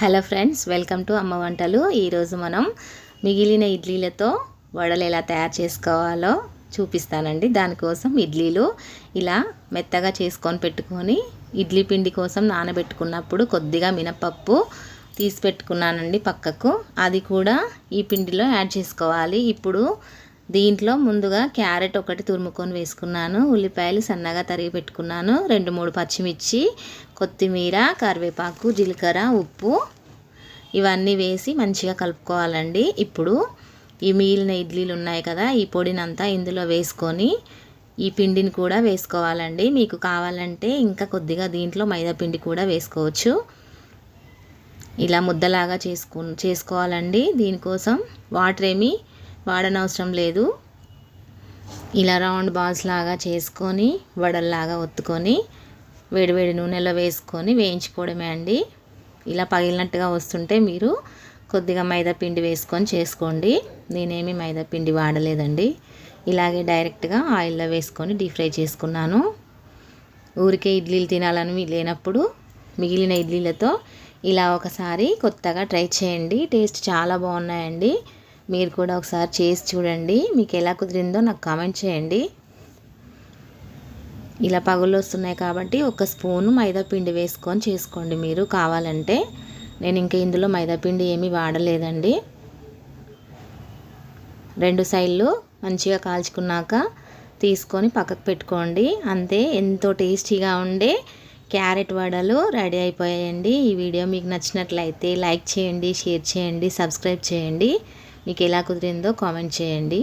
Hello friends, welcome to అమ్మ వంటలు. ఈరోజు మనం మిగిలిన ఇడ్లీలతో వడలు ఎలా తయారు చేసుకోవాలో చూపిస్తానండి. దానికోసం ఇడ్లీలు ఇలా మెత్తగా చేసుకొని పెట్టుకొని ఇడ్లీ పిండి కోసం నానబెట్టుకున్నప్పుడు కొద్దిగా మినపప్పు తీసి పెట్టుకున్నానండి పక్కకు. అది కూడా ఈ పిండిలో యాడ్ చేసుకోవాలి. ఇప్పుడు దీంట్లో ముందుగా క్యారెట్ ఒకటి తురుముకొని వేసుకున్నాను, ఉల్లిపాయలు సన్నగా తరిగి పెట్టుకున్నాను, 2-3 పచ్చిమిర్చి, కొత్తిమీర, కరివేపాకు, జీలకర్ర, ఉప్పు ఇవన్నీ వేసి మంచిగా కలుపుకోవాలండి. ఇప్పుడు ఈ మిగిలిన ఇడ్లీలు ఉన్నాయి కదా, ఈ పొడినంతా ఇందులో వేసుకొని ఈ పిండిని కూడా వేసుకోవాలండి. మీకు కావాలంటే ఇంకా కొద్దిగా దీంట్లో మైదా పిండి కూడా వేసుకోవచ్చు. ఇలా ముద్దలాగా చేసుకోవాలండి. దీనికోసం వాటర్ ఏమీ వాడనవసరం లేదు. ఇలా రౌండ్ బాల్స్ లాగా చేసుకొని వడల్లాగా ఒత్తుకొని వేడివేడి నూనెలో వేసుకొని వేయించుకోవడమే అండి. ఇలా పగిలినట్టుగా వస్తుంటే మీరు కొద్దిగా మైదా పిండి వేసుకొని చేసుకోండి. నేనేమి మైదా పిండి వాడలేదండి. ఇలాగే డైరెక్ట్గా ఆయిల్లో వేసుకొని డీప్ ఫ్రై చేసుకున్నాను. ఊరికే ఇడ్లీలు తినాలని లేనప్పుడు మిగిలిన ఇడ్లీలతో ఇలా ఒకసారి కొత్తగా ట్రై చేయండి. టేస్ట్ చాలా బాగున్నాయండి. మీరు కూడా ఒకసారి చేసి చూడండి. మీకు ఎలా కుదిరిందో నాకు కామెంట్ చేయండి. ఇలా పగుళ్ళు వస్తున్నాయి కాబట్టి 1 స్పూను మైదా పిండి వేసుకొని చేసుకోండి మీరు కావాలంటే. నేను ఇంకా ఇందులో మైదా పిండి ఏమీ వాడలేదండి. 2 సైడ్లు మంచిగా కాల్చుకున్నాక తీసుకొని పక్కకు పెట్టుకోండి. అంతే, ఎంతో టేస్టీగా ఉండే క్యారెట్ వడలు రెడీ అయిపోయాయండి. ఈ వీడియో మీకు నచ్చినట్లయితే లైక్ చేయండి, షేర్ చేయండి, సబ్స్క్రైబ్ చేయండి. మీకు ఎలా కుదిరిందో కామెంట్ చేయండి.